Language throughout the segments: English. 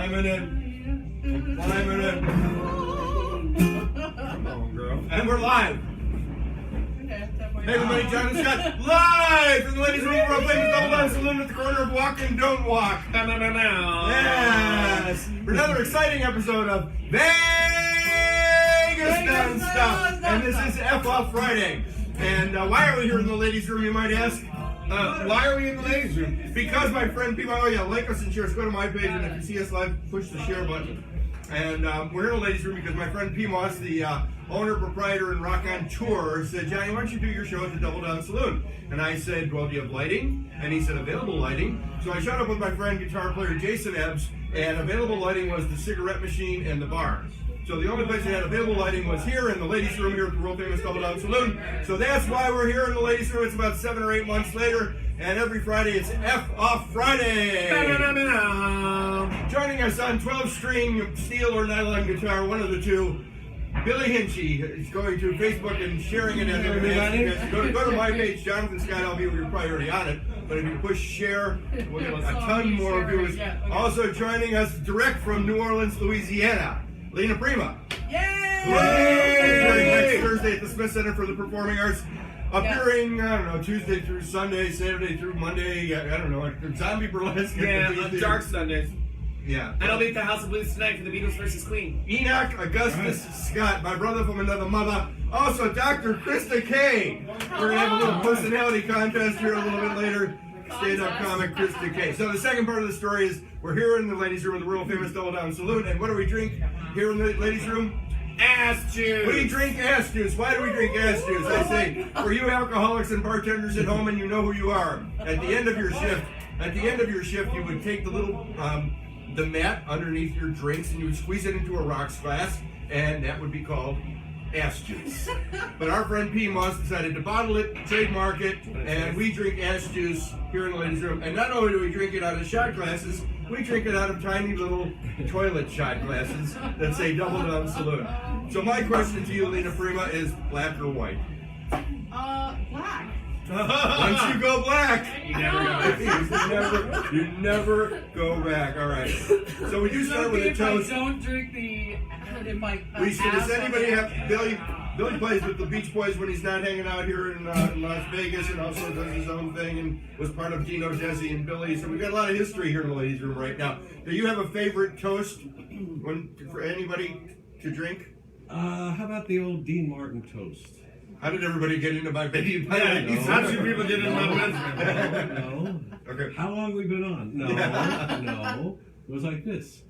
Climbing in. Climbing in. Come on, girl. And we're live. Hey everybody, John and Scott, live from the ladies' room for a famous double down saloon at the corner of Walk and Don't Walk. Yes! For another exciting episode of Vegas Nonstop. And this is F-Off Friday. And why are we here in the ladies' room, you might ask? Why are we in the ladies' room? Because my friend people, oh yeah, like us and share us. Go to my page, and if you see us live, push the share button. And we're in the ladies' room because my friend P. Moss, the owner, proprietor, and Rock on Tour, said, Johnny, why don't you do your show at the Double Down Saloon? And I said, well, do you have lighting? And he said, available lighting. So I showed up with my friend, guitar player Jason Ebbs, and available lighting was the cigarette machine and the bar. So the only place that had available lighting was here in the ladies' room here at the world famous Double Down Saloon. So that's why we're here in the ladies' room. It's about 7 or 8 months later, and every Friday it's F-Off Friday. Joining us on 12-string steel or nylon guitar, one of the two, Billy Hinchy is going to Facebook and sharing it as everybody. Go to my page, Jonathan Scott. I'll be you're probably already on it, but if you push share, we'll get a ton more viewers. Also joining us direct from New Orleans, Louisiana, Lena Prima. Yay! Next Thursday at the Smith Center for the Performing Arts. Appearing, I don't know, Tuesday through Sunday, Saturday through Monday, I don't know, zombie burlesque. Yeah, on dark Sundays. Yeah. And I'll be at the House of Blues tonight for the Beatles versus Queen. Enoch Augustus Scott, my brother from another mother. Also, Dr. Krista K. We're going to have a little personality contest here a little bit later. Stand-up comic Krista K. So the second part of the story is we're here in the ladies' room of the world famous Double Down Saloon, and what do we drink here in the ladies' room? Ass juice. We drink ass juice. Why do we drink ass juice? I say, for you alcoholics and bartenders at home, and you know who you are. At the end of your shift, you would take the little the mat underneath your drinks, and you would squeeze it into a rocks glass, and that would be called ass juice. But our friend P. Moss decided to bottle it, trademark it, and we drink ass juice here in the ladies' room. And not only do we drink it out of shot glasses, we drink it out of tiny little toilet shot glasses that say Double Down Saloon. So my question to you, Lena Prima, is black or white? Black. Once you go black, You never go. you never go back. All right. So we do start with a toast. I don't drink the. Does anybody have Billy? Billy plays with the Beach Boys when he's not hanging out here in Las Vegas, and also does his own thing, and was part of Dino, Desi, and Billy. So we've got a lot of history here in the ladies' room right now. Do you have a favorite toast for anybody to drink? How about the old Dean Martin toast? How did everybody get into my baby? How did people get into my bedroom? No. Okay. How long have we been on? No. No. It was like this.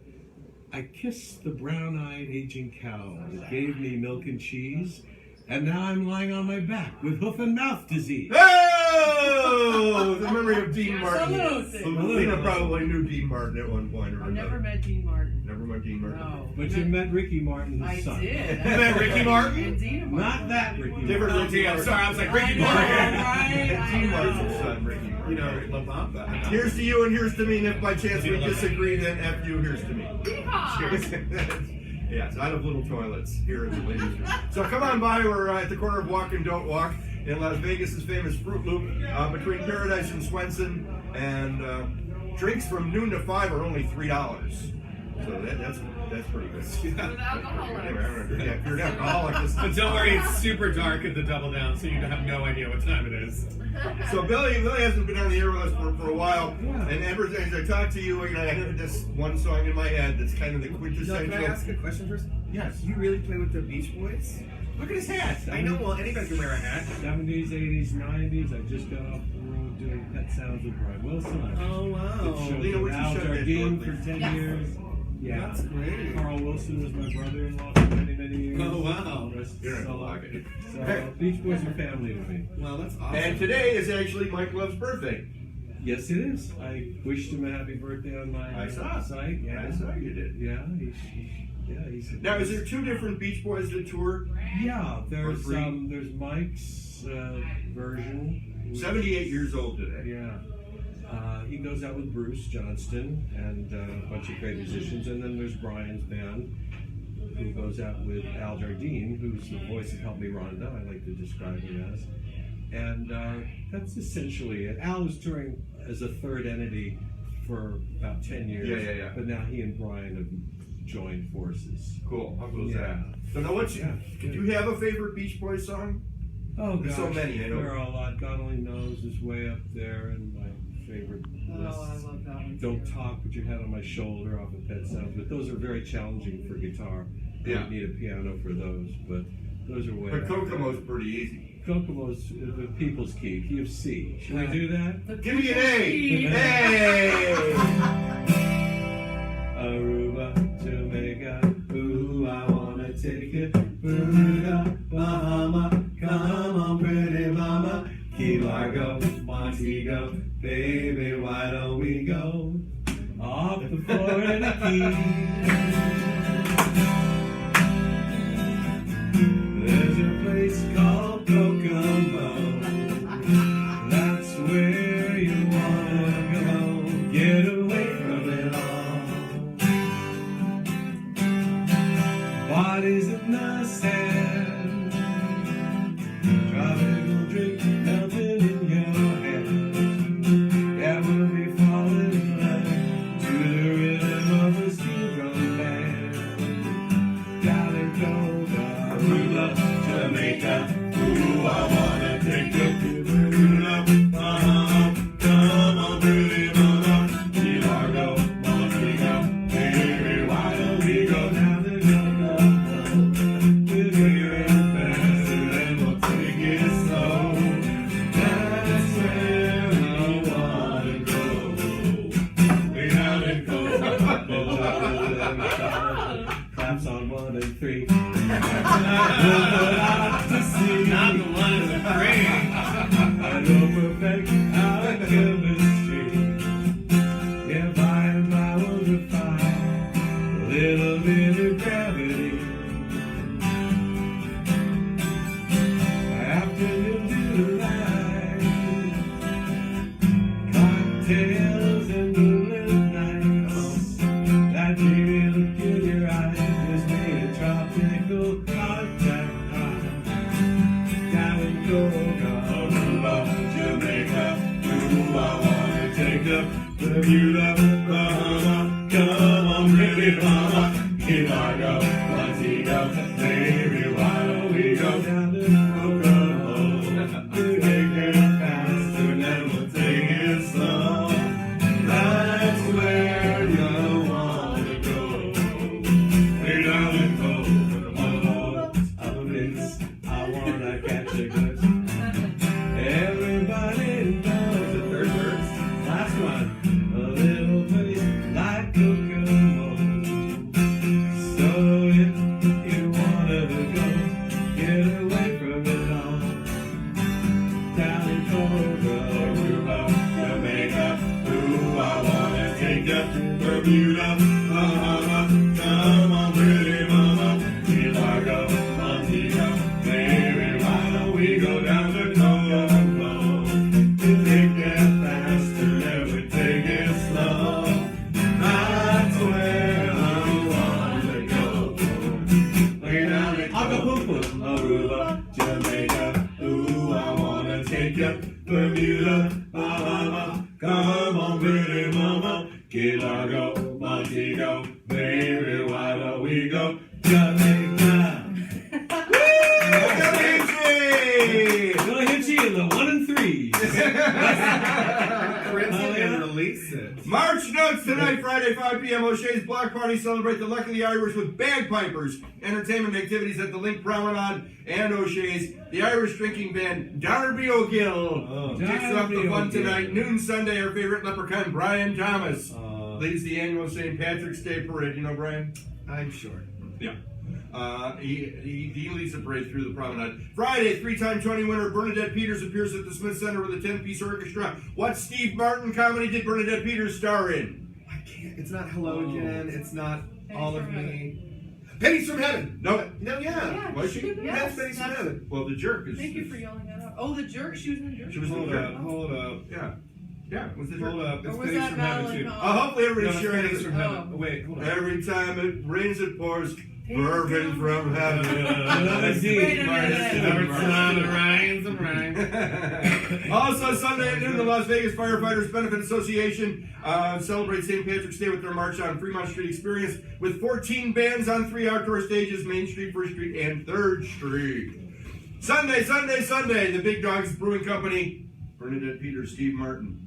I kissed the brown-eyed aging cow that gave me milk and cheese, and now I'm lying on my back with hoof and mouth disease. Oh! The memory of Dean Martin. Salute. Lena probably knew Dean Martin at one point or I've another. never met Dean Martin. Never met Dean Martin. No. But you met Ricky Martin, I his son. did. You met Ricky Martin? And Dina Martin. Not that Ricky Different Martin. Ricky I'm Martin. sorry, I was like, Ricky I know, Martin. right? Dean I Martin's know. son, Ricky Martin. You know, La Bamba. Here's to you and here's to me, and if by chance we disagree, then F you, here's to me. Cheers. Yes, out of little toilets here in the ladies' room. So come on by, we're at the corner of Walk and Don't Walk in Las Vegas' famous Fruit Loop between Paradise and Swenson, and drinks from noon to 5 are only $3. So that's pretty good. Yeah. Yeah, if you're an alcoholic, But don't worry, it's super dark at the Double Down, so you have no idea what time it is. So Billy hasn't been on the air with us for a while, and ever since I talked to you, I had this one song in my head that's kind of the quintessential. Can I ask a question first? Yes. You really play with the Beach Boys? Look at his hat. I know, well, anybody can wear a hat. 70s, 80s, 90s. I just got off the road doing Pet Sounds with Brian Wilson. Oh, wow. Did shows Lena, would with you Al shut that Jardine door, for 10 Yes. years. Yeah. That's great. Carl Wilson was my brother-in-law for many, many years. Oh, wow. The rest is You're not gonna solo. like it. So, Beach Boys are family to me. Well, that's awesome. And today is actually Mike Love's birthday. Yes, it is. I wished him a happy birthday on my I saw. site. Yeah. I saw you did. Yeah, he's Now, is there two different Beach Boys that tour? Yeah, there's three? there's Mike's version. 78 years old today. Yeah. He goes out with Bruce Johnston and a bunch of great musicians, and then there's Brian's band, who goes out with Al Jardine, who's the voice of Help Me Rhonda, I like to describe him as. And that's essentially it. Al is touring as a third entity for about 10 years. Yeah. But now he and Brian have joined forces. Cool. How cool is Yeah. that? So now what's Yeah. do you have a favorite Beach Boys song? Oh, There's gosh, so many, I know. there are a lot. God Only Knows is way up there in my favorite Oh, lists. I love that one. Don't too. Talk, Put Your Head on My Shoulder off of Pet Sounds, but those are very challenging for guitar. You Yeah. don't need a piano for those, but those are way But up there. Kokomo's pretty easy. Kokomo's the people's key, key of C. Should we do that? The Give me an A! Beach Hey! Aruba, Jamaica, ooh, I wanna take it. Bermuda, Bahama, come on, pretty mama. Key Largo, Montego, baby, why don't we go off the Florida Keys? There's a place called Kokomo. That's where you wanna go. Get away from it all. Bodies in the sand. Tropical drink melting in your hand. Yeah, we'll be falling in love to the rhythm of a steel drum band. Darling, go Aruba, Jamaica. Ooh, I wanna take you to Bermuda. Come on, pretty mama. Key Largo, Montego. Baby, why don't we go down the Kokomo? We'll take it fast and then we'll take it slow. That's where I wanna go. Way down in Kokomo. Claps on 1 and 3. Not the one in the frame. I know perfect our chemistry. Yeah, by and by we'll defy a little bit of gravity. Afternoon delight, cocktails and moonlit nights. That dreamy look in your eyes gives me a tropical contact high. Down in Aruba, Jamaica, ooh, I wanna take up Bermuda, Bahama. Come on, pretty mama. Key Largo, Montego, baby, why don't we go down to Kokomo? We'll take it fast and then we'll take it slow. That's where you wanna go. Way down in Kokomo. I'm a mix, I wanna catch a glimpse. Everybody knows the third verse. Last one. A little place like Kokomo. So if you wanna go, get away from it all. Down in Aruba, Jamaica, ooh, I wanna take you to Bermuda, Bahama. Come on, pretty mama. Key Largo, Montego, baby, why don't we go down to Kokomo? We take it fast and then we take it slow. That's where I wanna go. Way down in Acapulco, Aruba, Jamaica. Ooh, I wanna take you Bermuda, Bahama. Come on, pretty mama. Key Largo, Montego, baby, why don't we go Jamaica? Hey! Gonna hit you in the 1 and 3. Prince Oh, yeah. can release it. March notes tonight, Friday, 5 p.m. O'Shea's Block Party. Celebrate the luck of the Irish with bagpipers, entertainment activities at the Link Promenade and O'Shea's. The Irish drinking band Darby O'Gill kicks off the Darby fun O'Gill. tonight. Noon Sunday, our favorite leprechaun, Brian Thomas, leads the annual St. Patrick's Day Parade. You know Brian? I'm sure. Yeah. He leads the parade through the promenade. Friday, 3-time Tony winner Bernadette Peters appears at the Smith Center with a 10-piece orchestra. What Steve Martin comedy did Bernadette Peters star in? I can't. It's not Hello Again. It's not Pennies All of from Me. Pennies from Heaven. No. No, yeah. Was she? Yes, That's Pennies from Heaven. Well, the jerk is. Thank you for yelling that out. Oh, the jerk. She was in the jerk. She was in Hold the up, jerk. hold up, Yeah. Yeah, it was the jerk. hold up. Or It's was Pennies that from Heaven Madeline too. Kahn? Hopefully No, everybody's it's sharing Pennies it. from Heaven. Oh. Wait, hold on. Every time it rains, it pours. Bourbon from heaven. Wait a minute. Also, Sunday at noon, the Las Vegas Firefighters Benefit Association celebrates St. Patrick's Day with their March on Fremont Street experience with 14 bands on 3 outdoor stages, Main Street, 1st Street, and 3rd Street. Sunday, the Big Dogs Brewing Company, Bernadette Peters, Steve Martin.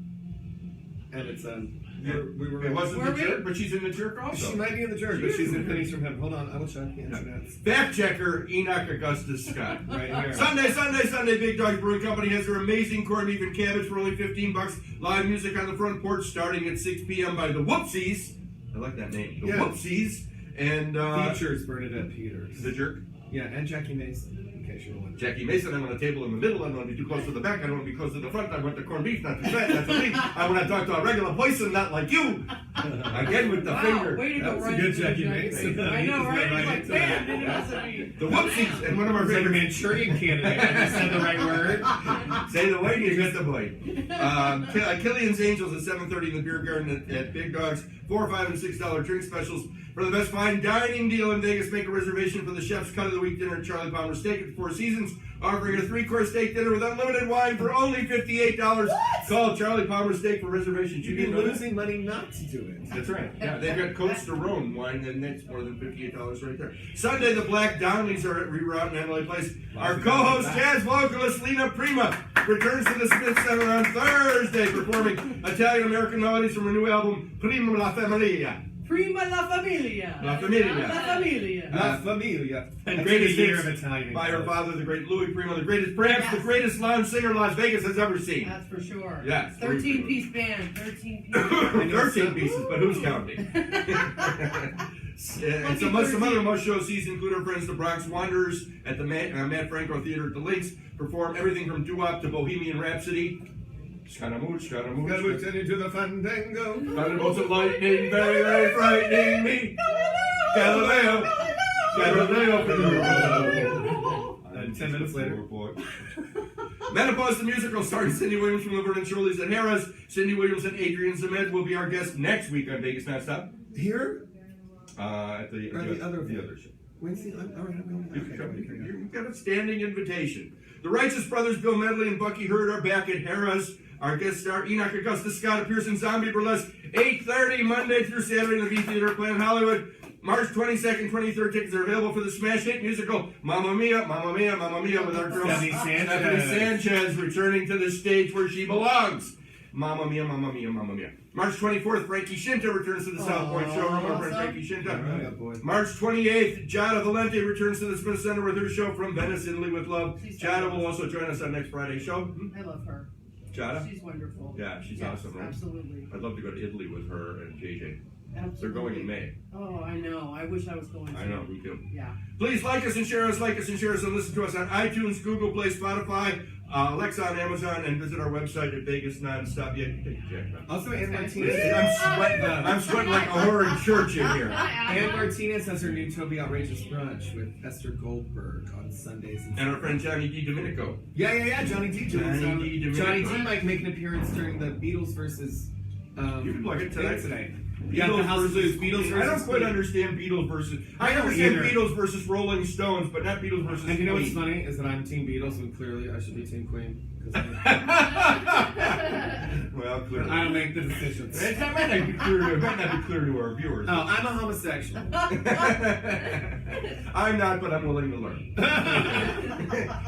And it's It wasn't the jerk, but she's in the jerk also. She might be in the jerk, but she's in Pennies from Heaven. Hold on, I will check the internet. Fact checker Enoch Augustus Scott. Right here. Sunday, Big Dog Brewing Company has their amazing corned beef and cabbage for only $15. Live music on the front porch starting at 6 p.m. by the Whoopsies. I like that name. The Whoopsies. And Features Bernadette Peters. the jerk. Yeah, and Jackie Mason, in case you're wondering. Jackie Mason, I'm on a table in the middle. I don't want to be too close to the back. I don't want to be close to the front. I want the corned beef, not too fat, not too lean. I want to talk to a regular person, not like you. Again with the Wow, finger. way to go That's a right good into Jackie the Mason. Jackie. I know, right? Right It's like, into bam, it. and it has to be. The Whoopsies, and one of our It's like a favorite. Manchurian candidate. I just said the right word. Say the way, you get the boy. Killian's Angels at 7:30 in the beer garden at Big Dogs. $4, $5, and $6 drink specials. For the best fine dining deal in Vegas, make a reservation for the Chef's Cut of the Week dinner at Charlie Palmer Steak at the Four Seasons, offering a 3-course steak dinner with unlimited wine for only $58. Call Charlie Palmer Steak for reservations. You You'd be didn't know that? losing money not to do it. That's right. Yeah, they've got Coast to Rhone wine, and that's more than $58 right there. Sunday, the Black Donnellys are at Reroute in Adelaide Place. Our co-host, jazz vocalist Lena Prima, returns to the Smith Center on Thursday, performing Italian-American melodies from her new album, Prima La Familia. Prima la familia. La Familia. La familia. La Familia. And It's greatest the year hits of Italian by her colors. father, the great Louis Prima, the greatest, perhaps the Yes. greatest lounge singer Las Vegas has ever seen. That's for sure. Yes. 13-piece band. 13 pieces. 13 pieces, but who's counting? And some other most show season include our friends the Bronx Wanderers at the Matt Franco Theater at the Links, perform everything from doo-wop to Bohemian Rhapsody. Scaramouche, Gotta Scaramouche. turn into the fandango. Thunderbolts of lightning, very, very frightening me. Galileo, Galileo for you. And 10 minutes later. Menopause the Musical starring Cindy Williams from Laverne and Shirley's at Harrah's. Cindy Williams and Adrian Zemed will be our guests next week on Vegas Nonstop. Here? At the other show. Wednesday? All right, You've got a standing invitation. The Righteous Brothers, Bill Medley and Bucky Hurd, are back at Harrah's. Our guest star, Enoch Augustus Scott, appears in Zombie Burlesque, 8:30 Monday through Saturday in the V Theater, Planet Hollywood. March 22nd, 23rd tickets are available for the smash hit musical Mamma Mia, Mamma Mia, Mamma Mia with our girl Stephanie Sanchez returning to the stage where she belongs. Mamma Mia, Mamma Mia, Mamma Mia. March 24th, Frankie Shinta returns to the South Point showroom. Our friend awesome. Frankie Shinta. All right, boy. March 28th, Giada Valente returns to the Smith Center with her show From Venice, Italy with Love. She's Giada will also join us on next Friday's show. I love her. Giada? She's wonderful. Yeah, she's Yes, awesome, right? Absolutely. I'd love to go to Italy with her and JJ. Absolutely. They're going in May. Oh, I know. I wish I was going to. I know, me too. Yeah. Please like us and share us, and listen to us on iTunes, Google Play, Spotify, Alexa on Amazon, and visit our website at Vegas Nonstop. Yeah, you take your jacket off. Also, Ann Martinez. I'm sweating like a whore in church in here. Ann Martinez has her new Toby Outrageous brunch with Esther Goldberg on Sundays. And our friend Johnny D. Domenico. Yeah, Johnny D. Johnny D. Domenico. Johnny D. might make an appearance during the Beatles versus. You can plug it tonight. Yeah, the House of Blues. Beatles versus. I don't quite Queen. understand Beatles versus. I I don't understand either. Beatles versus Rolling Stones, but not Beatles versus. And you know what's Queen. funny is that I'm Team Beatles, and clearly I should be Team Queen. 'Cause Well, clearly. I don't make the decisions. It might not be clear to our viewers. Oh, I'm a homosexual. I'm not, but I'm willing to learn.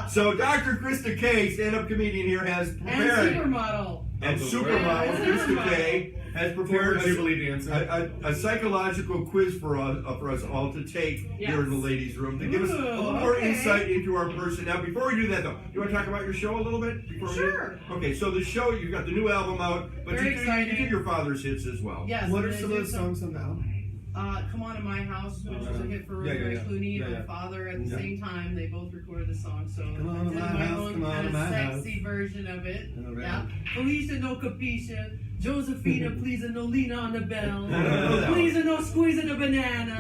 So Dr. Krista Kay, stand-up comedian here, has And prepared, supermodel. and the supermodel world. Krista Kay has prepared Former Jubilee dancer. a psychological quiz for us all to take here in the ladies' room to give us a little more okay. insight into our person. Now, before we do that, though, you want to talk about your show a little bit? Before we do? Sure. Okay, so the show, you've got the new album out, but Very you do exciting. your father's hits as well. Yes. What are and some they of do the songs on the album? Come On to My House, which was a hit for Yeah, Rosemary yeah. Clooney Yeah, and yeah. my father at the Yeah. same time. They both recorded the song, so Come on I to did my my house, own come on kind to of my sexy version of it. All right. Yeah. Felicia no capisce, Josephina please no lean on the bell, Yeah. please no squeeze the banana.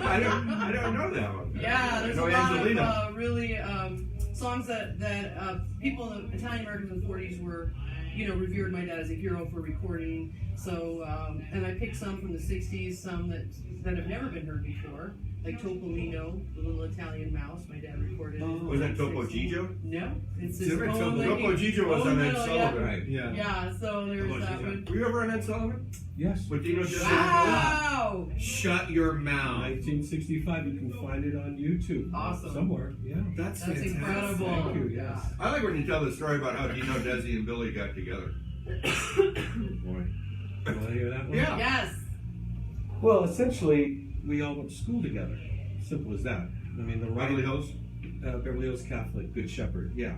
I don't know that one. Yeah, there's No a lot Angelina. of really songs that people, Italian Americans in the 40s were revered my dad as a hero for recording. So, and I picked some from the 60s, some that have never been heard before, like Topolino, the little Italian mouse. My dad recorded it. Was that Topo Gigio? No, it's this Different old Topo. lady. Topo Gigio was Oh, on Ed no, Sullivan. Right. Yeah. Yeah, so there's that one. Were you ever on Ed Sullivan? Yes. With Dino Desi? Wow! Shut your mouth. 1965. You can find it on YouTube. Awesome. Somewhere. Yeah. That's That's fantastic. incredible. Thank you. Yes. I like when you tell the story about how Dino Desi and Billy got together. Boy. You want to hear that one? Yeah. Yes. Well, essentially, we all went to school together. Simple as that. I mean, the Beverly Hills? Beverly Hills Catholic, Good Shepherd. Yeah.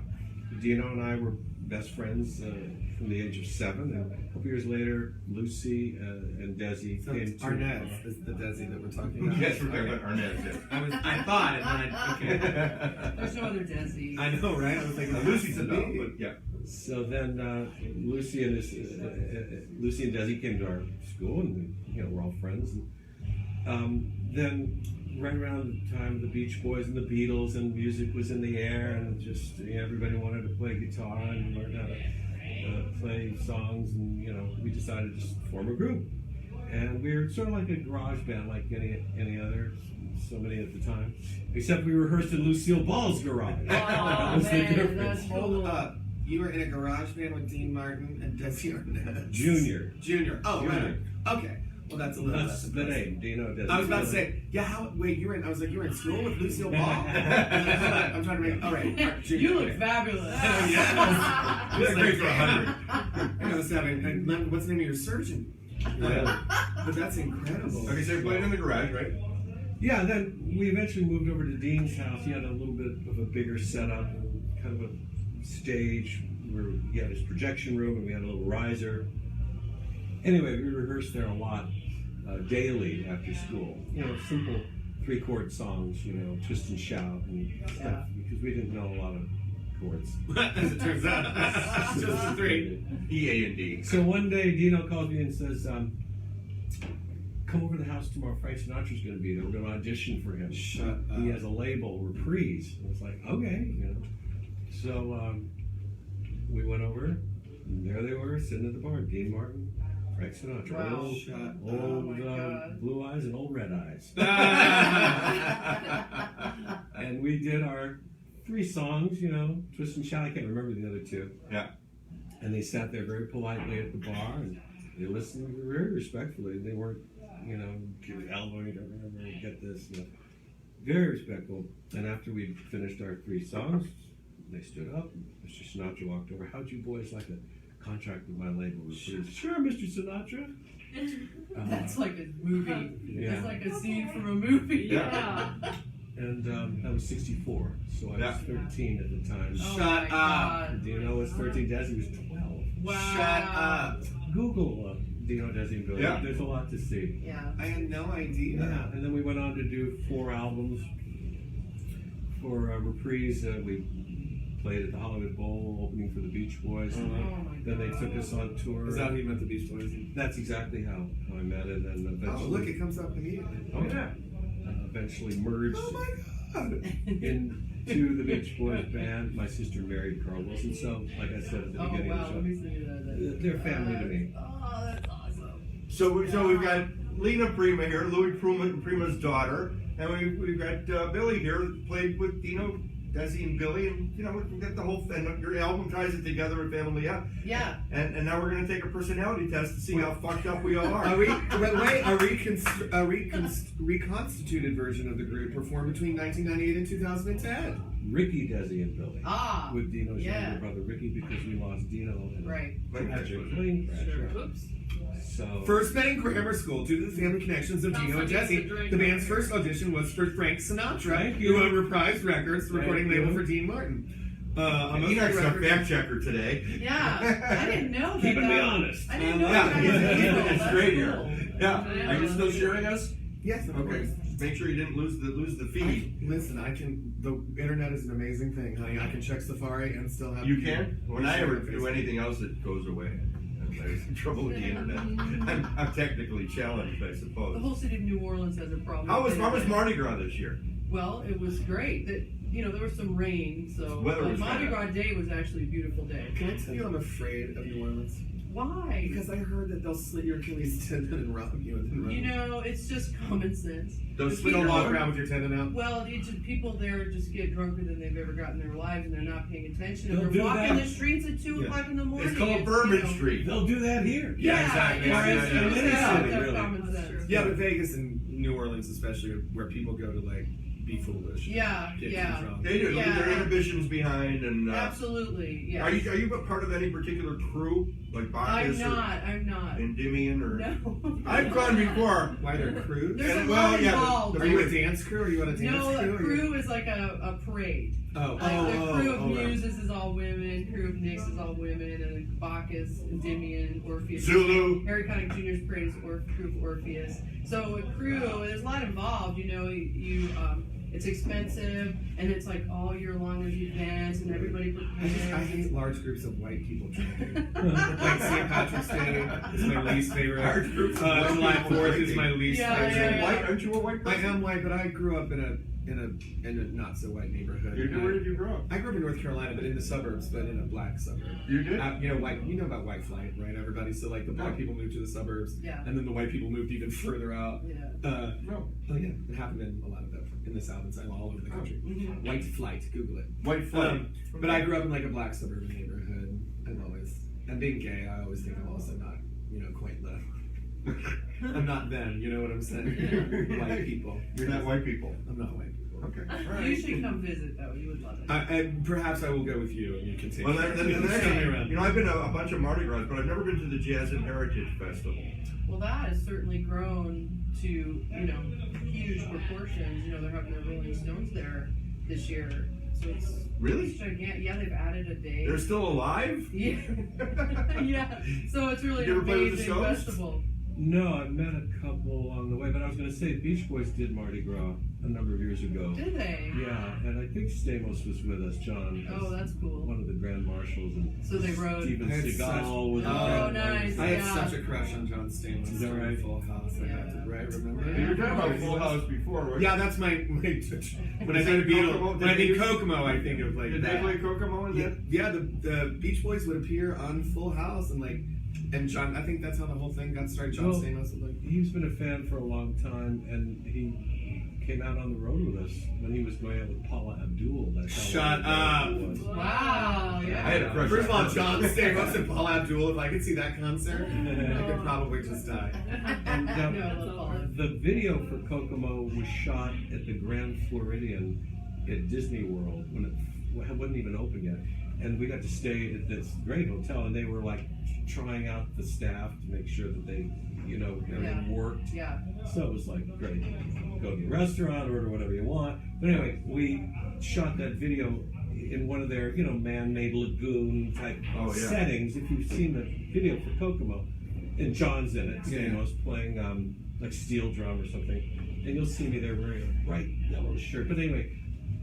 Dino and I were best friends from the age of 7, and a couple years later, Lucy and Desi So came it's to Arnett is the Desi that we're talking about. Yes, we're talking about Arnett. Yes. I thought, and then okay. There's no other Desi. I know, right? I was like, Lucy's a dog, but yeah. So then Lucy and Desi came to our school, and we're all friends. And then right around the time of the Beach Boys and the Beatles, and music was in the air, and just everybody wanted to play guitar and learn how to play songs, and we decided to just form a group. And we were sort of like a garage band, like any other, so many at the time, except we rehearsed in Lucille Ball's garage. Oh, That was the man, difference. that's Hold cool. up. You were in a garage band with Dean Martin and Desi Arnett. Junior. Oh, Junior. right. Okay. Well, that's a little That's less the impressive. name, Dino Desi. I was about to say, yeah, wait, you were in school with Lucille Ball? I'm trying to make, all right. You look fabulous. Yeah. This is great for 100. I was having, what's the name of your surgeon? Yeah. But that's incredible. Okay, so you played in the garage, right? Yeah, then we eventually moved over to Dean's house. He had a little bit of a bigger setup, kind of a stage where he had his projection room and we had a little riser. Anyway, we rehearsed there a lot, daily after school. Simple 3-chord songs, twist and shout and stuff, because we didn't know a lot of chords. As it turns out, just the 3. E, A, and D. So one day Dino calls me and says, come over to the house tomorrow. Frank Sinatra's going to be there. We're going to audition for him. Shut up. He has a label, Reprise. And it's like, okay, So we went over, and there they were, sitting at the bar. Dean Martin, Frank Sinatra. Wow. Old, Shut up. old Oh my God. blue eyes and old red eyes. And we did our 3 songs, Twist and Shout. I can't remember the other 2. Yeah. And they sat there very politely at the bar, and they listened very respectfully. They weren't, elbowing to remember, get this. Very respectful. And after we finished our 3 songs, they stood up. And Mr. Sinatra walked over. How'd you boys like a contract with my label? Sure, Mr. Sinatra. That's like a movie. Yeah. That's like a scene from a movie. Yeah. And that was 64, so I Yeah. was 13 at the time. Oh Shut my up. God. Dino was 13, Desi was 12. Wow. Shut up. Google Dino, Desi, and Billy. Yeah. There's a lot to see. Yeah. I had no idea. Yeah, and then we went on to do 4 albums. For Reprise, we played at the Hollywood Bowl, opening for the Beach Boys. Oh my Then they God. took us on tour. Is that how you met the Beach Boys? That's exactly how I met it, and eventually, Oh, look, it comes up immediately. Oh, yeah. eventually merged Oh my God. into the Beach Boys band. My sister married Carl Wilson, so like I said at the Oh beginning wow, of let the me see that. show, they're family to me. Oh, that's awesome. So we've got Lena Prima here, Louis Prima's daughter, and we've got Billy here, who played with Dino, Desi, and Billy, and we've got the whole thing. Your album ties it together with Family Up. Yeah. And now we're going to take a personality test to see how fucked up we all are. A reconstituted version of the group performed between 1998 and 2010. Ricky, Desi, and Billy. Ah. With Dino's yeah. younger brother Ricky, because we lost Dino in Right. Plane crash. plane crash. Sure. yeah. Oops. So First met in grammar school due to the family connections of Dino and Desi. The band's first audition was for Frank Sinatra, Thank who you. owned Reprise Records, the recording Thank label you. for Dean Martin. On those Enoch's a records- fact checker today. Yeah. I didn't know that. keeping me honest. I didn't know Yeah. that. guy was a hero. It's That's great cool. here. Yeah. Are you still sharing us? Yes, of Okay. course. Make sure you didn't lose the feed. Listen, the internet is an amazing thing, honey. I can check Safari and still have. You can? When I ever Facebook. do anything else, it goes away. There's trouble with the internet. I'm technically challenged, I The suppose. whole city of New Orleans has a problem. How was with internet. Mardi Gras this year? Well, it was great. there was some rain, so Weather was Mardi bad. Gras Day was actually a beautiful day. Can I tell you I'm afraid of New Orleans? Why? Because I heard that they'll slit your Achilles tendon and rob you and then run. It's just common sense. Those You don't people walk are- around with your tendon out. Well, people there just get drunker than they've ever gotten in their lives, and they're not paying attention. They'll And do they're walking that. the streets at 2 Yeah. o'clock in the morning. It's called Bourbon Street. They'll do that here. Yeah, exactly. Yeah, Yeah, it's yeah, just yeah. have City, really. common sense. Yeah, but Vegas and New Orleans especially are where people go to like be foolish. Yeah, Get yeah. too drunk. They do. Yeah. Their inhibitions behind and. Absolutely, yeah. Are you a part of any particular crew, like Bacchus I'm not. or Endymion or? No. I've gone before. Why they're crews? There's And, a well, lot yeah, involved. Are you a dance crew? Are you on a dance No, crew? a crew is like a parade. Oh, Like the crew of right. Muses is all women, crew of Nyx is all women, and then Bacchus, Endymion, Orpheus. Zulu. Harry Connick Jr.'s parade is crew of Orpheus. So a crew, there's a lot involved. It's expensive, and it's like all year long there's events, and everybody I prepares. hate large groups of white people drinking. Like St. Patrick's Day is my least favorite. Large groups of white July people 4th is drinking. my least Yeah, favorite. yeah, yeah. White? Aren't you a white I person? am white, but I grew up in a not so white neighborhood. Where did you grow up? I grew up in North Carolina, but in the suburbs, but in a black suburb. You did? You know about white flight, right? Everybody. So like the black people moved to the suburbs, Yeah. and then the white people moved even further out. Yeah. No. Oh yeah, it happened in a lot of in the South and South, all over the country. Mhm. White flight, Google it. White flag. But I grew up in like a black suburban neighborhood, and being gay, I always think I'm also not, quite the. I'm not them, you know what I'm saying? White people. You're not white people. I'm not white people. Okay. You should come visit though. You would love it. And perhaps I will go with you, and you can take. Well, care of it. Show me around. I've been to a bunch of Mardi Gras, but I've never been to the Jazz and Heritage Festival. Well, that has certainly grown to huge proportions. They're having the Rolling Stones there this year, so it's Really? gigantic. Yeah, they've added a day. They're still alive? Yeah, yeah. So it's really You an ever play with the amazing Stones? festival. No, I've met a couple along the way, but I was going to say Beach Boys did Mardi Gras a number of years ago. Did they? Yeah, and I think Stamos was with us, John. Oh, was that's cool. one of the Grand Marshals, and So they rode. Steven I had Seagal such- was a Oh, Grand nice. Marshal. I had Yeah. such a crush on John Stamos. Is that from right? Full House. I Yeah. had to, right? Remember? Yeah. You were talking about Full House before, right? Yeah, that's my when I Is think that Kokomo? when I think Did they- Kokomo, I think of like Did they that. play Kokomo in that? Yeah, the Beach Boys would appear on Full House and John. I think that's how the whole thing got started. John Well, Stamos was He's been a fan for a long time, and he came out on the road with us when he was going out with Paula Abdul. That's how Shut long ago up. it was. Wow. Yeah. I had a crush. First of all, John Stamos and Paul Abdul. If I could see that concert, I could probably just die. And, No, I love Paula. the video for Kokomo was shot at the Grand Floridian at Disney World when it wasn't even open yet. And we got to stay at this great hotel, and they were like trying out the staff to make sure that they, everything Yeah. worked. Yeah. So it was like, great, go to the restaurant, order whatever you want. But anyway, we shot that video in one of their, man-made lagoon type Oh, yeah. settings. If you've seen the video for Kokomo, and John's in it, Yeah. Stamos playing like steel drum or something, and you'll see me there wearing a bright yellow shirt. But anyway,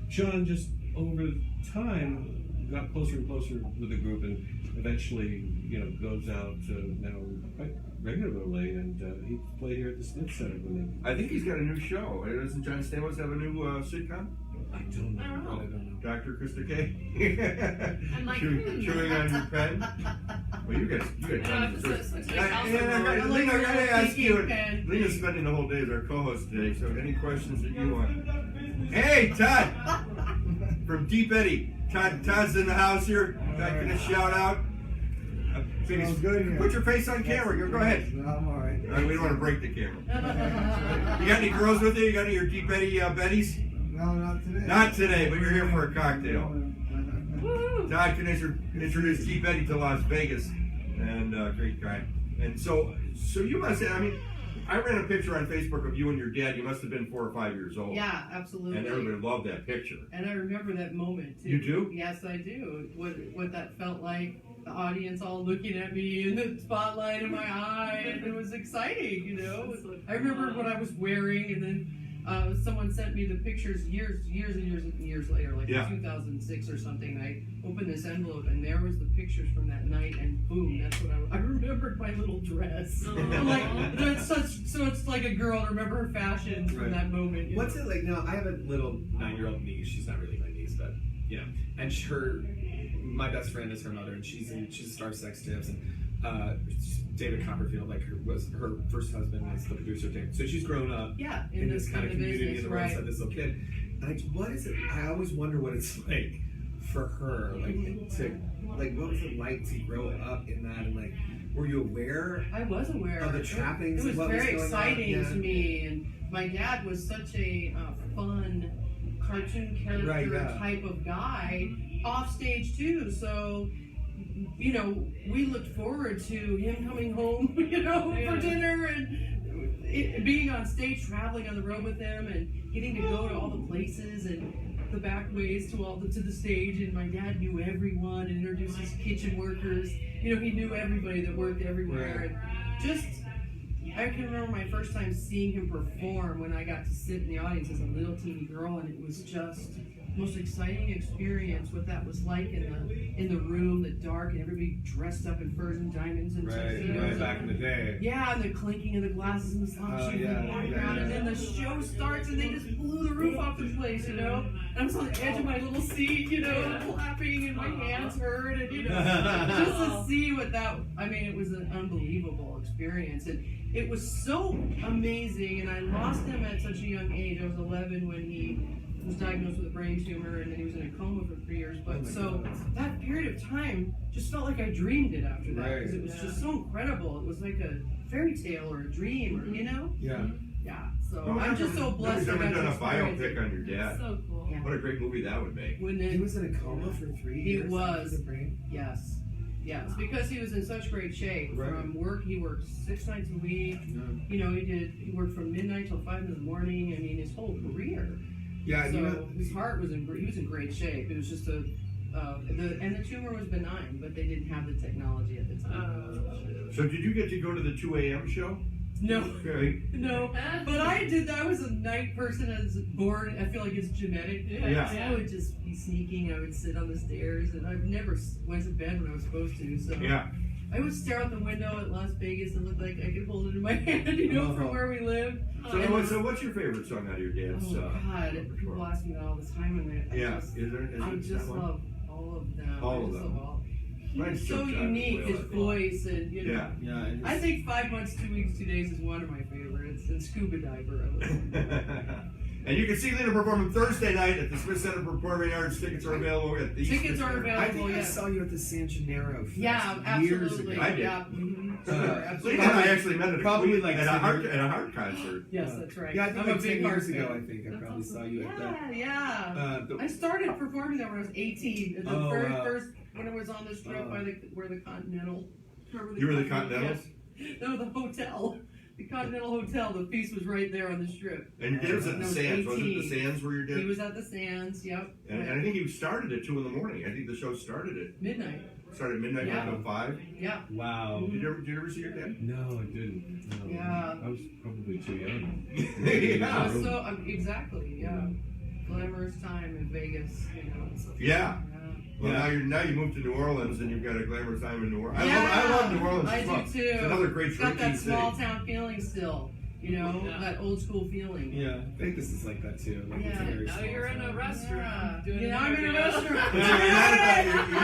John just over time got closer and closer with the group, and eventually, goes out now quite regularly, and he played here at the Smith Center when I think he's got a new show. Doesn't John Stamos have a new sitcom? I don't know. I don't know. I don't know. Dr. Krista K. I'm like, chewing on your pen. Well, you guys I don't know tons if of it's research. a house or Lena, like I gotta ask you. thinking pen. Lena's spending the whole day as our co-host today. So, any questions that you want? Hey, Todd from Deep Eddy. Todd's in the house here. Todd, can I shout out? Sounds good here. Put your face on camera. Go ahead. I'm all right. All right, we don't want to break the camera. You got any girls with you? You got any of your Deep Eddy Betties? No, not today. Not today, but you're here for a cocktail. Woo. Todd can introduce Deep Eddy to Las Vegas, and great guy. And so you must have. I mean, I ran a picture on Facebook of you and your dad. You must have been 4 or 5 years old. Yeah, absolutely. And everybody loved that picture. And I remember that moment too. You do? Yes, I do. What that felt like. The audience all looking at me and the spotlight in my eye, and it was exciting, I remember what I was wearing, and then Someone sent me the pictures years later, like Yeah. in 2006 or something. I opened this envelope and there was the pictures from that night, and boom, that's what I remembered my little dress. I'm like, so it's like a girl to remember her fashion from Right. that moment. you What's know? it like now? I have a little 9-year-old niece. She's not really my niece, but you know, and my best friend is her mother, and she's star of Sex Tips, and David Copperfield, like her first husband was the producer of David. So she's grown up Yeah, in this kind of in the community business, in the world right. of this little kid. And what is it? I always wonder what it's like for her, what was it like to grow up in that, and like, were you aware? I was aware of the trappings It of was what was very going on? exciting Yeah. to me, and my dad was such a fun cartoon character Right, yeah. type of guy off stage too. So, you know, we looked forward to him coming home, you know, for dinner, and being on stage, traveling on the road with him, and getting to go to all the places and the back ways to the stage. And my dad knew everyone and introduced his kitchen workers. You know, he knew everybody that worked everywhere. And just, I can remember my first time seeing him perform when I got to sit in the audience as a little teeny girl, and it was just the most exciting experience. What that was like in the room, the dark, and everybody dressed up in furs and diamonds and tuxedos. Right, back in the day. Yeah, and the clinking of the glasses and the slop sheet in the background, and then the show starts and they just blew the roof off the place, you know. And I was on the edge of my little seat, you know, clapping, and my hands hurt, and you know, just to see what that. I mean, it was an unbelievable experience, and it was so amazing. And I lost him at such a young age. I was 11 when he was diagnosed with a brain tumor, and then he was in a coma for 3 years. But that period of time just felt like I dreamed it after that, because it was just so incredible. It was like a fairy tale or a dream, or you know. Yeah. Yeah. So Well, I'm just so blessed. Nobody's I ever got done to a experience biopic on your dad. So cool. Yeah. What a great movie that would make. When He it, was in a coma for 3 He years. was. After the brain. yes, because he was in such great shape Right. from work. He worked 6 nights a week. Yeah. You know, he worked from midnight till 5 in the morning. I mean, his whole career. Yeah. So You know, his heart was he was in great shape. It was just the tumor was benign, but they didn't have the technology at the time. So did you get to go to the 2 a.m. show? No. Okay. No, but I did. I was a night person. I was born. I feel like it's genetic. Yeah. So I would just be sneaking. I would sit on the stairs, and I've never went to bed when I was supposed to. So Yeah. I would stare out the window at Las Vegas and look like I could hold it in my hand, you know, from where we lived. So what's your favorite song out of your dad's? Oh God, people repertoire? ask me that all the time, and Yeah. Is there I just one? love all of them. All of I just them. love all. Mine's He's so Chuck Jones unique, as his well. voice, and you know. Yeah. yeah. and I think 5 months, 2 weeks, 2 days is one of my favorites, and Scuba Diver. I love. And you can see Lena performing Thursday night at the Smith Center for Performing Arts. Tickets are available at the Tickets are available. I think I yes. saw you at the San Gennaro Fest Yeah, years absolutely. ago. I did. Yeah, mhm. Sure, Lena absolutely. and I actually met at Probably like at a 10 heart concert. Yes, that's right. Yeah, I think I'm like a big 10 heart years ago, fan. I think I That's probably awesome. saw you at that. Yeah. The- I started performing there when I was 18. The Oh, very wow. first when I was on the strip by where the Continental. You were the Continentals? Yes. No, the hotel. The Continental Hotel. The feast was right there on the strip. And your dad was at I the was Sands. Wasn't it 18. the Sands where your dad? He was at the Sands. Yep. And I think he started at 2 in the morning. I think the show started at Midnight. midnight Yeah. until 5. Yeah. Wow. Did you ever see your dad? No, I didn't. No. Yeah. I was probably too young. Yeah. So exactly. Yeah. Glamorous time in Vegas. You know. So, Yeah. Well, Yeah. now you moved to New Orleans and you've got a glamorous time in New Orleans. Yeah, I love New Orleans I as well. do too. It's another great It's got drinking that city. small town feeling still. You know, Yeah. that old school feeling. Yeah, I think this is like that too. Like it's a Yeah. very Now small you're in a town. restaurant. Yeah. Doing You know, I'm in a interview. restaurant. You're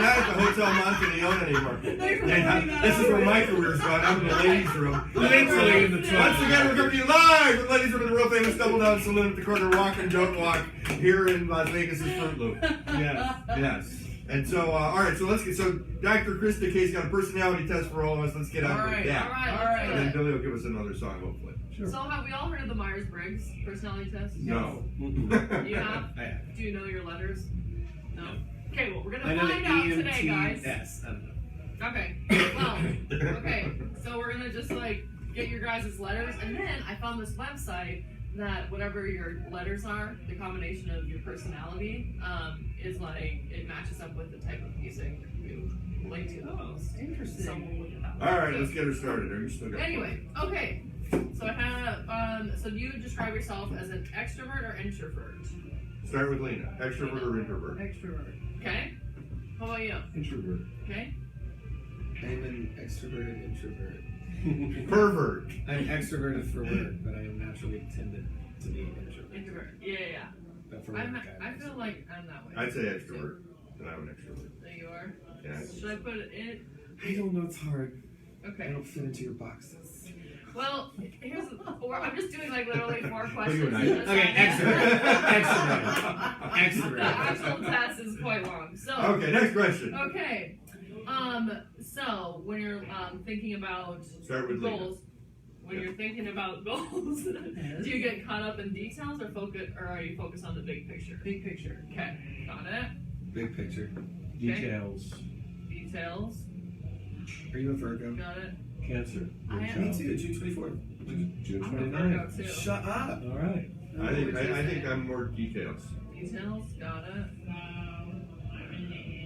not at the Hotel Monteleone anymore. Thanks for And, pointing that this is out. where my career's gone. I'm in the ladies' room. Literally in the Once trunk. again, we're coming to you live from Ladies' Room in the real famous Double Down Saloon at the corner of Walk and Don't Walk here in Las Vegas' Fruit Loop. Yes. Yes. And so, all right, so let's get, so Dr. Krista K's got a personality test for all of us. Let's get on All with right, that. All right, All let's right. do And then it. Billy will give us another song, hopefully. So have we all heard of the Myers-Briggs personality test? No. You have? I have. Do you know your letters? No? Okay, well, we're I gonna know the find out today, guys. EMTS. I don't know. Okay, well, okay, so we're gonna just like get your guys' letters, and then I found this website that whatever your letters are, the combination of your personality, is like, it matches up with the type of music you relate to the most. Interesting. Someone look it up. All right, let's get her started. Are you still got Anyway, okay, So I have. So do you describe yourself as an extrovert or introvert? Start with Lena. Extrovert or introvert? Extrovert. Okay. How about you? Introvert. Okay. I'm an extroverted introvert. Pervert. I'm extroverted for work, but I am naturally tended to be introverted. Introvert. Yeah. But for work, I feel like I'm that way. I'd say extrovert, and I'm an extrovert. There you are. Yeah. Should I put it in? I don't know. It's hard. I Okay. don't fit into your boxes. Well, here's I'm just doing like literally 4 Look at questions. what I- in this Okay, one. extrovert. The actual test is quite long. So Okay, next question. okay. So when you're thinking about Start with Lena. goals, when you're thinking about goals, do you get caught up in details or are you focused on the big picture? Big picture. Okay, got it. Big picture. Details. Details, Are you a Virgo? got it. Cancer. I am. Me too. June 24th. June I'm a 29th. Virgo too. Shut up. All right. I think I'm more details. Details, got it.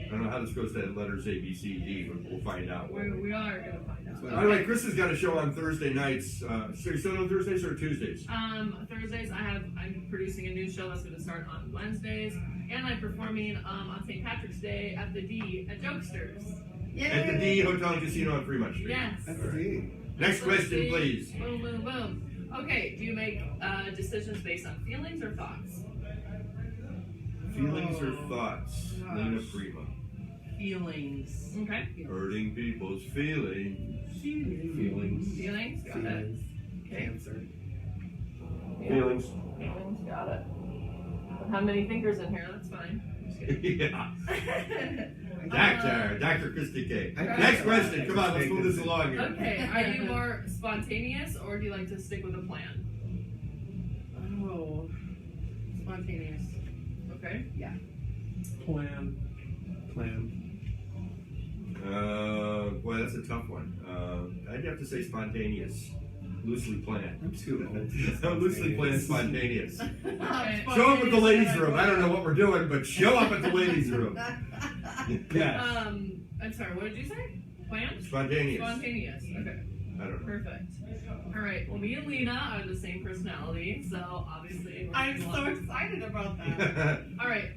I don't know how this goes to letters A, B, C, D, but we'll find out. We are gonna find out. By the way, Chris has got a show on Thursday nights. So you're still on Thursdays or Tuesdays? Thursdays I'm producing a new show that's gonna start on Wednesdays, and I'm performing on St. Patrick's Day at the D at Jokesters. At the D Hotel and Casino on Fremont Street. Yes. That's the D. Next question, D. please. Boom, boom, boom. Okay, do you make decisions based on feelings or thoughts? Feelings or thoughts? Gosh. Lena Prima. Feelings. Okay. Hurting people's feelings. Feelings. Feelings, got it. Feelings. Okay. Cancer. Feelings. Feelings, got it. Don't have many thinkers in here, that's fine. Just kidding. Yeah. Dr. Christy K. Okay. Next question. Come on, let's move this along here. Okay, are you more spontaneous or do you like to stick with a plan? Oh. Spontaneous. Okay. Plan. Boy, that's a tough one. I'd have to say spontaneous. Loosely planned. I'm too old. Loosely planned, spontaneous. Okay. Show up at the ladies' room. I don't know what we're doing, but show up at the ladies' room. Yes. I'm sorry, what did you say? Plan? Spontaneous. Spontaneous. Okay, I don't know. perfect. All right, well, me and Lena are the same personality, so obviously we're I'm gonna so love- excited about that. All right,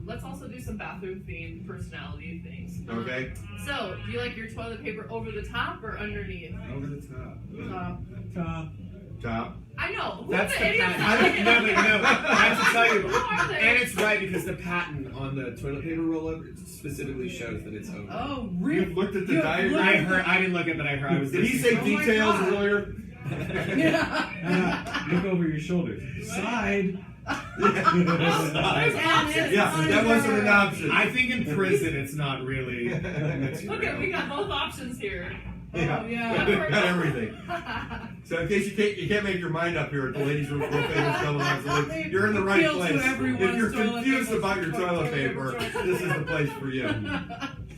let's also do some bathroom-themed personality things. Okay. So, do you like your toilet paper over the top or underneath? Over the top. Top. Top. I know. Who That's the the idiot? patent. No, I have to tell you. Who are they? And it's right because the patent on the toilet paper roll-up specifically shows that it's over. Oh, You've really? looked at the You've diagram. looked- I heard. I didn't look at, but I heard. I was. Did he say listening. Oh my details God. earlier? Yeah. Look over your shoulders. Side. There's options. Yeah, that wasn't an option. I think in prison it's not really. Look at, we got both options here. Yeah. Oh, yeah. Got everything. So in case you can't make your mind up here at the ladies' room for famous television, you're in the right Appeal to place. If everyone's you're toilet confused paper about your choice, toilet paper, choice. this is the place for you.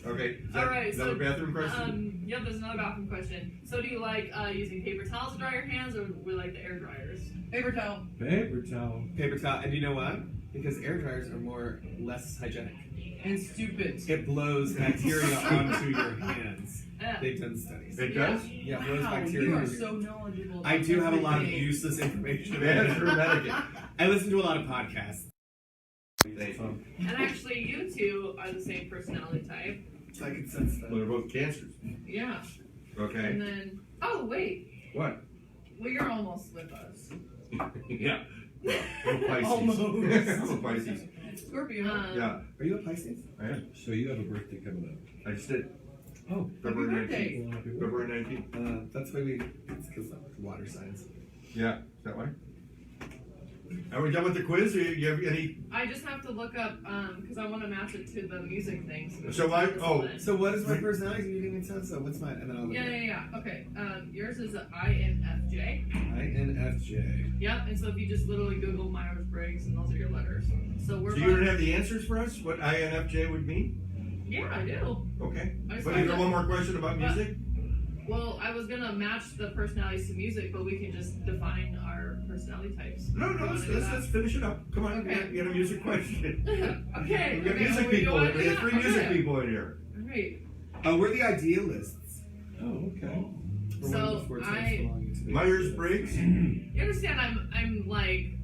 Okay. Is that All right, another so, bathroom question? Yep, there's another bathroom question. So do you like using paper towels to dry your hands, or we like the air dryers? Paper towel. Paper towel. Paper towel. And you know what? Because air dryers are less hygienic. And stupid. It blows bacteria onto your hands. Yeah. They've done studies. It does? Yeah, it blows Wow, bacteria you are onto your so knowledgeable. I do have a lot of everything. useless information. Bathroom etiquette. I listen to a lot of podcasts. Thank you. And actually, you two are the same personality type. I can sense that. Well, they're both cancers. Yeah. Okay. And then, oh wait, What? well you're almost with us. Yeah. I'm a Pisces. Almost. I'm a Pisces. Scorpio. Yeah, Are you a Pisces? I am. So you have a birthday coming I just did. Oh. February birthday. 19th. up. Happy birthday. February 19th. That's why it's because of water signs. Yeah. Is that why? Are we done with the quiz? Or you have any? I just have to look up because I want to match it to the music thing. So I- oh. So what is my personality? You didn't even tell us. So what's mine? And then I'll look Yeah. Okay. Yours is INFJ. INFJ. Yep. And so if you just literally Google Myers-Briggs, and those are your letters. So we're. So you don't have the answers for us? What INFJ would mean? Yeah, I do. Okay. I just But have you got to- one more question about But- music? Well, I was gonna match the personalities to music, but we can just define our personality types. No, You wanna let's, do let's, that? let's finish it up. Come on, Okay. you got a music question. Okay. We got okay, music you people. wanna do We have that? three music Okay. people in here. All right. Oh, we're the idealists. Oh, okay. So Myers-Briggs. you understand? I'm like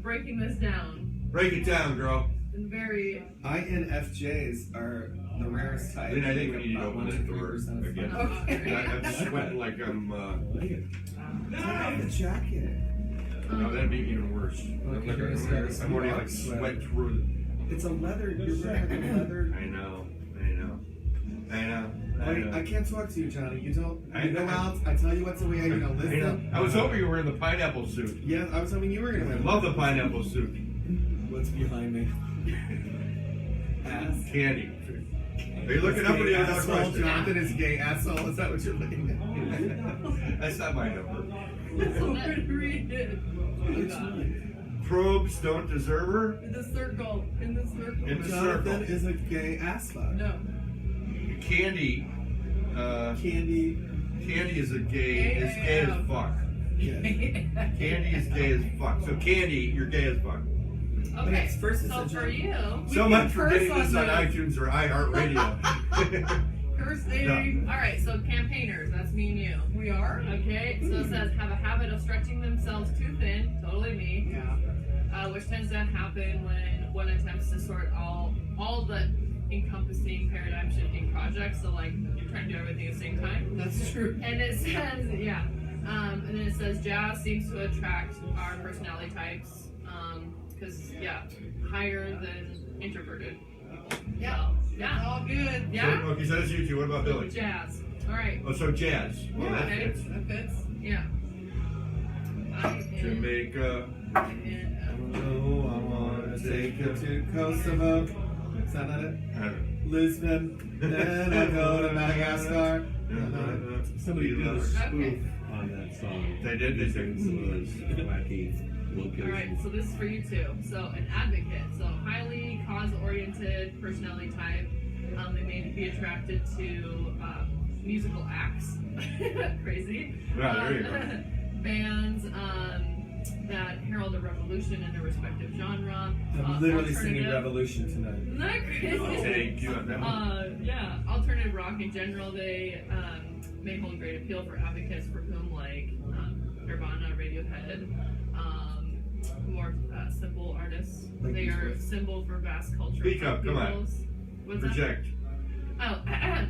breaking this down Break it down, girl. in very. INFJs are the rarest type. Then I think we need to About open 1 the to door 3% of again. Okay. I'm sweating like I'm. Take off the jacket. No, that'd be even worse. Okay, I'm already like sweat through. It's a leather. You're wearing a leather. I know. I can't talk to you, Johnny. You don't. I- You go I- out. I tell you what to wear. You don't I know. listen. I was hoping you were in the pineapple suit. Yeah, I was hoping you were gonna I wear. love the pineapple suit. What's behind me? Ass. Candy. Are you looking up or do you have another asshole? question? Jonathan is gay asshole. Is that what you're looking at? That's not my number. So that read it. Oh, God. Probes don't deserve her. In the circle. In the circle. In the Jonathan circle. is a gay ass fuck. No. Candy. Candy. Candy is gay as fuck. Yeah. Candy is gay as fuck. So Candy, you're gay as fuck. Okay, First it's so a for joke. you, So can much for curse getting this on on this. iTunes or iHeartRadio. Cursing. all right. So campaigners, that's me and you. We are? Okay, so it says have a habit of stretching themselves too thin. Totally me. Yeah. Which tends to happen when one attempts to sort all the encompassing paradigm shifting projects. So like you're trying to do everything at the same time. That's true. And it says, yeah. And then it says jazz seems to attract our personality types. Because, yeah, higher than introverted people. Yeah. So, yeah. All good. Yeah? Okay, so that's you two. What about Billy? Jazz. All right. Oh, so jazz. Well, Yeah, that okay. fits. That fits. Yeah. I am. Jamaica. Oh, I wanna take you to Kosovo. Is that not it? I don't know. Lisbon. Then I go to Madagascar. Somebody did a spoof Okay. on that song. They did, they using did. some of those wacky locations. All right, so this is for you too. So an advocate, so highly cause-oriented personality type. They may be attracted to musical acts, crazy. Yeah, there you go. Bands that herald a revolution in their respective genre. I'm literally singing alternative- Revolution tonight. Isn't that I'll crazy? take you on that one. Yeah, alternative rock in general, they may hold great appeal for advocates for whom, like Nirvana, Radiohead, more simple artists. Like They Beach are a Boys. symbol for vast culture. Speak up, come on. peoples. What's Project. that?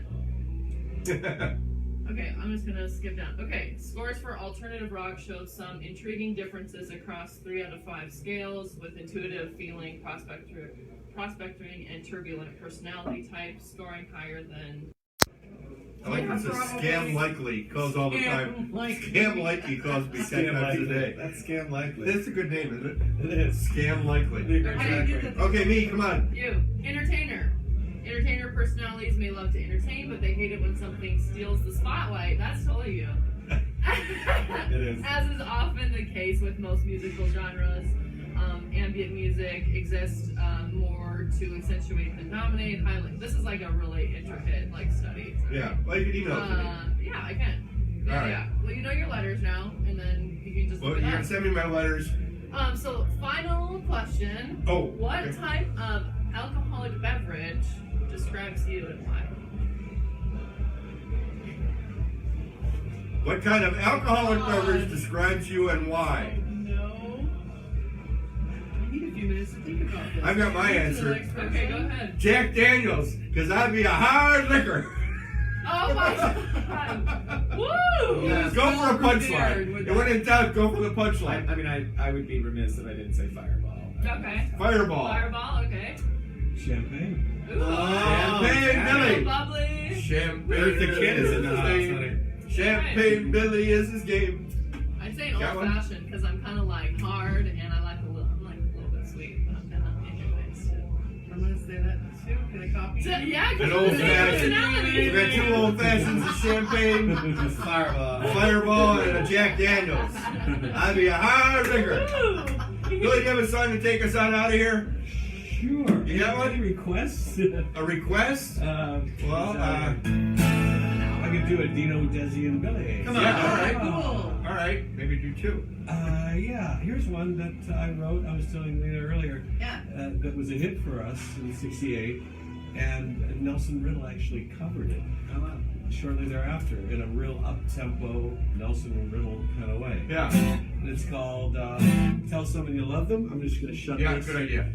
Oh, okay, I'm just gonna skip down. Okay, scores for alternative rock showed some intriguing differences across 3 out of 5 scales, with intuitive feeling, prospecting, and turbulent personality type scoring higher than. I like this. Scam likely calls all the time. Scam likely calls me 10 Scam times a likely. day. That's scam likely. That's a good name, isn't It is. it? Scam likely. How do you get that? Okay, me, come on. You, entertainer. Entertainer personalities may love to entertain, but they hate it when something steals the spotlight. That's totally you. It is. As is often the case with most musical genres, ambient music exists more to accentuate than dominate. This is like a really intricate study. Yeah, well, you can email it to me. Yeah, I can. Yeah, All right. yeah. Well, you know your letters now, and then you can just Well, look you're it going up. to send me my letters. So final question. Oh. What okay. type of alcoholic beverage describes you and why? What kind of alcoholic beverage describes you and why? No. I need a few minutes to think about this. I've got my Move to the answer. next Okay, go person. ahead. Jack Daniels, because I'd be a hard liquor. Oh my god! Woo! Yeah. Go for a prepared punchline. with And when in doubt, go for the I punchline. mean, I would be remiss if I didn't say Fireball. Okay. Fireball. Fireball, okay. Champagne. Ooh. Champagne Real Billy. bubbly. Champagne. The kid is in the house, honey. Champagne Billy is his game. I'd say an Got old one? fashioned because I'm kind of hard and I'm a little bit sweet, but I'm kind of in your face too. I'm gonna say that too. Can I copy? So, yeah, An old fashioned. personality. You got 2 old fashions of champagne, Fireball. Fireball, and a Jack Daniels. I'd be a hard liquor. Woo! Billy, do you have a song to take us on out of here? Sure. You got one? Any requests? A request? Well, I could do a Dino, Desi, and Billy. Come on. Yeah, all right. Cool. all right, maybe do 2. Yeah, here's one that I wrote. I was telling Lena earlier. Yeah. That was a hit for us in '68, and Nelson Riddle actually covered it. Oh, wow. shortly thereafter in a real up-tempo Nelson Riddle kind of way. Yeah. And it's called Tell Someone You Love Them. I'm just going to shut Yeah, this. good idea.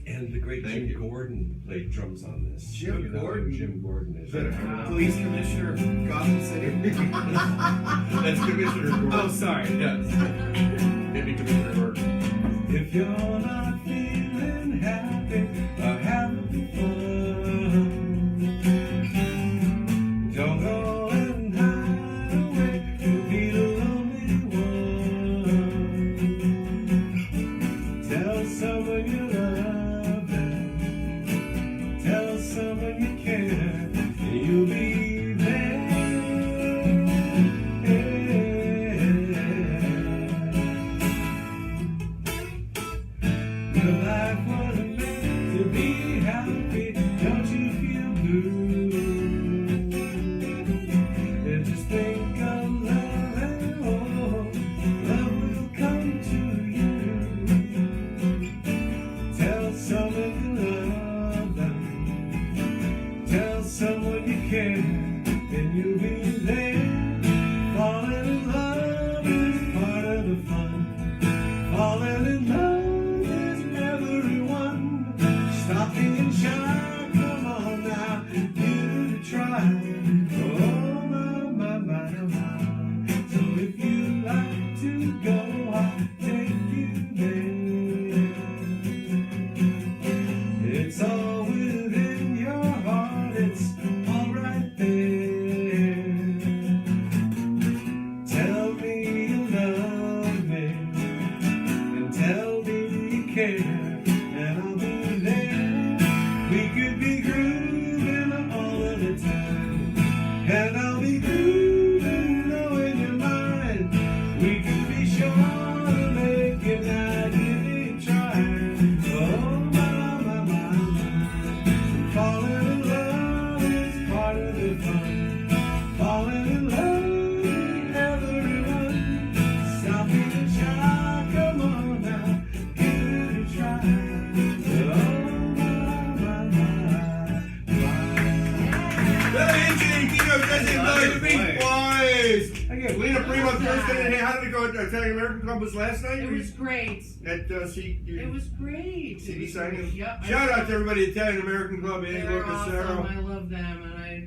And the great Thank Jim you. Gordon played drums on this. Jim You know who Gordon? Jim Gordon is. The police commissioner of Gotham City. That's Commissioner Gordon. Oh, sorry. Yes. Maybe Commissioner Gordon. If you're not feeling happy or having fun, don't go and hide away. You'll be the lonely one. Tell someone you love them. Tell someone you care, and you'll be there. Your life wasn't meant to be happy. Don't you feel blue? And just think of love and hope. Love will come to you. Tell someone you love them. Tell someone you care, and you'll be there. Falling in love is part of the fun. Falling in love is everyone. Stop being shy, come on now, give it a try. Oh my, my. So if you'd like to go, I'll take you there. It's all within your heart, it's all right there. Tell me you love me, and tell me you care, and I'll be there. We could be grooving all of the time, and I'll be grooving, knowing your mind. We could be sure to make it now, give it a try. Oh my. Falling in love is part of the fun. Falling in love with everyone. Stop being shy, come on now, give it a try. Oh my. Billy and Kino Jesse Billy the Beach Boys. Lena Primo Thursday. Hey, how did it go at Italian American Club was last night? It was great. At It was great. CD It was signing. great. Yep. Shout out to everybody at Italian American Club, Angelo They're awesome. Casero. I love them, and I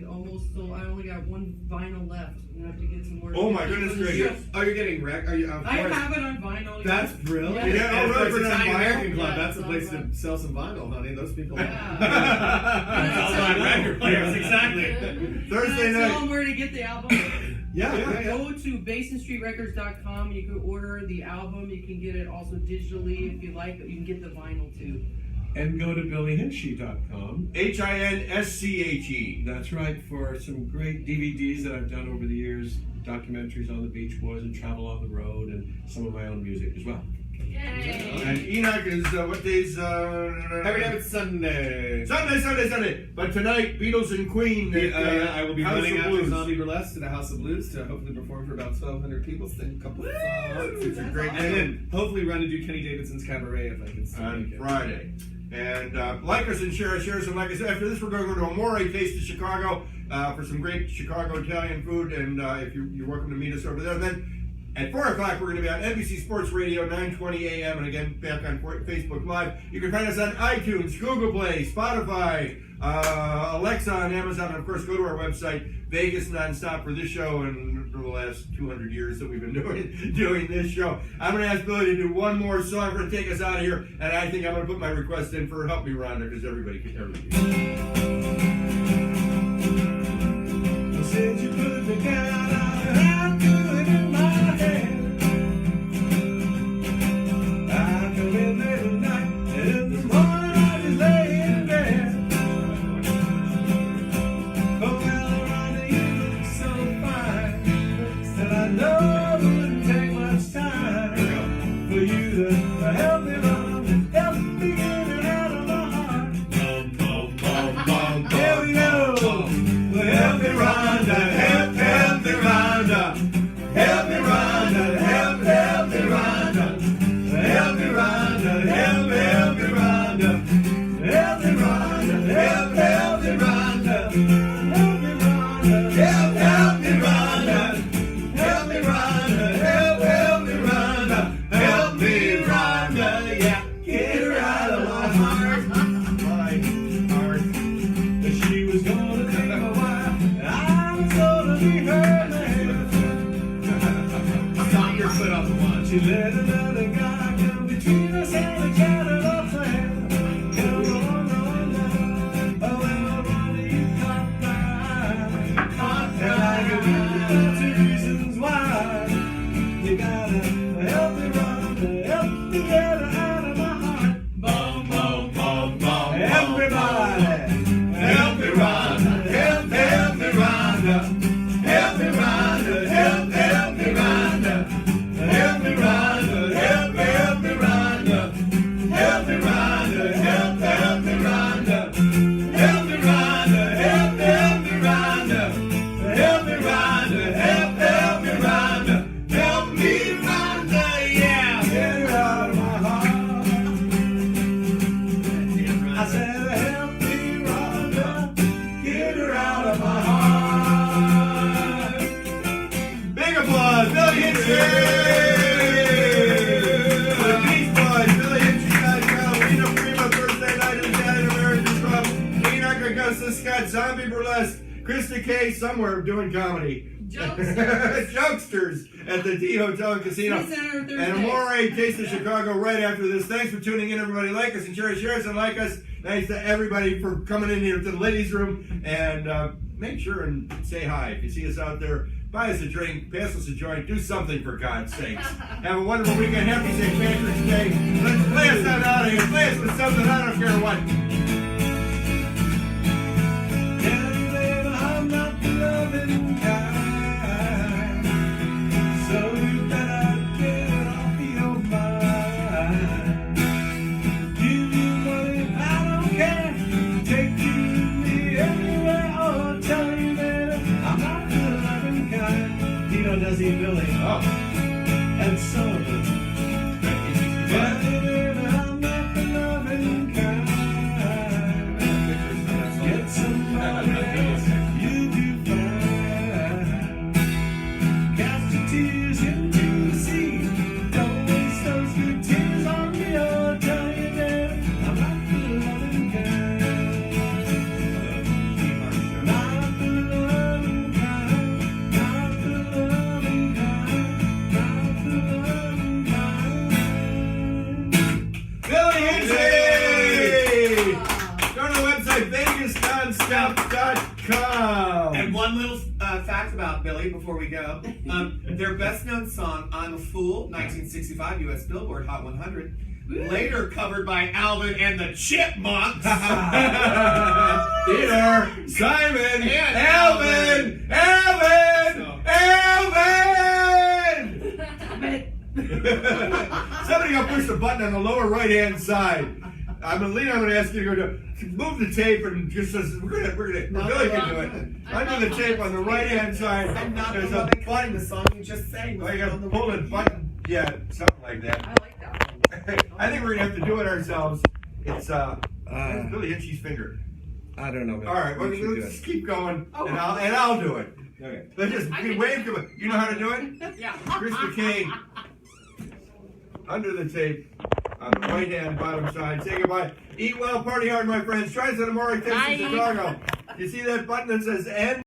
only got one vinyl left. I'm gonna have to get some more. Oh my goodness For the gracious. show. Oh, you're getting wrecked? Are you? Of I course. have it on vinyl. That's brilliant. Yeah. Yeah, And of oh, course, right, Italian vinyl. American Club. Yeah, That's the it's place all to about- sell some vinyl, honey. Those people. Yeah. It's all about record players, exactly. Thursday Tell night. them where to get the album. Yeah. Go to BasonStreetRecords.com. You can order the album. You can get it also digitally if you like, but you can get the vinyl too. And go to BillyHinsche.com. HINSCHE. That's right, for some great DVDs that I've done over the years, documentaries on the Beach Boys and travel on the road, and some of my own music as well. Yay! And Enoch is what days? Every day it's Sunday. Sunday. But tonight, Beatles and Queen. At, I will be House running of after Blues. Zombie Burlesque to the House of Blues to hopefully perform for about 1,200 people, sing a couple of songs. It's a great And day then hopefully run to do Kenny Davidson's Cabaret if I can still on make it. Friday. And like us and share us. And like I said, after this, we're going to go to Amore Taste of Chicago for some great Chicago Italian food. And if you're welcome to meet us over there. And then at 4 o'clock, we're going to be on NBC Sports Radio, 9:20 a.m. And again, back on Facebook Live. You can find us on iTunes, Google Play, Spotify, Alexa, and Amazon. And of course, go to our website, Vegas Nonstop, for this show and for the last 200 years that we've been doing this show. I'm going to ask Billy to do one more song. We're going to take us out of here. And I think I'm going to put my request in for Help Me Rhonda, because everybody can. Since you put me down, I'll do it in my head. I come in late at night, and in the morning I just lay in bed. Oh, well, Ronnie, you look so fine. Said I know it wouldn't take much time for you to help me run, help me get it out of my heart. Here we go. Well, help me run, help me run. Put off the watch. She let another guy come between us and the Canada plan. Come on, oh, well, Ronnie, you caught my eye. And I can give you lots of reasons why. You gotta help me run, help me get her out of my heart. Boom, boom, boom, boom. Everybody, Help me, Rhonda. Help me, Rhonda. Help me, Rhonda. Help me, Rhonda. Help me, Rhonda. Help me, Rhonda. Help me, Rhonda. Help me, Rhonda. Help me, Rhonda. Help me, Rhonda. Help me, Rhonda. Help me, Rhonda. Help me, Rhonda. Yeah. get her out of my heart. I said, help me, Rhonda, get her out of my heart. Big applause, Billy Hinchy! The Beach Boys, BillyHinchy.com, Lena Prima, Thursday night in the Italian American Club, Enoch Augusta, Scott, Zombie Burlesque, Krista K. somewhere doing comedy. Jokesters. Jokesters at the D Hotel and Casino. City Center Thursday. And Amore Taste of Chicago right after this. Thanks for tuning in, everybody. Like us and share us and like us. Thanks to everybody for coming in here to the ladies' room. And make sure and say hi. If you see us out there, buy us a drink, pass us a joint, do something for God's sakes. Have a wonderful weekend. Happy St. Patrick's Day. Let's play us out of here. Play us with something. I don't care what. Daddy, baby, I'm not the loving kind. So you better get it off your mind. Give you money, I don't care. Take you with me anywhere. Oh, tell you, baby, I'm not the loving kind. Tito, Desi, Billy, and Sullivan. Daddy, baby, I'm not the loving kind. Get somebody else, you do fine. Cast your tears into the sea. Don't waste those good tears on me. Oh, tell you that I'm not the loving kind. Not the loving kind. Not the loving kind. Not the loving kind. Billy Hinchy! Go to the website, VegasNonstop.com. And one little fact about Billy before we go. Their best known song, I'm a Fool, 1965 US Billboard Hot 100, later covered by Alvin and the Chipmunks. Peter, Simon, And Alvin! Somebody go push the button on the lower right-hand side. I'm gonna ask you to go to move the tape and just we're gonna Billy can do it. Under the tape on the right-hand side, I'm not the there's a loving button. kind, the song you just sang. Oh, you gotta pull the button. Yeah, something like that. I like that one. I think we're gonna have to do it ourselves. It's Billy Hinchy's finger. I don't know. All right, well, let's keep going, and I'll do it. Okay. Let's just wave to it. You know how to do it? Yeah. Krista K. Under the tape on the right hand bottom side. Say goodbye. Eat well, party hard, my friends. Try us at Amore Taste in Chicago. You see that button that says end?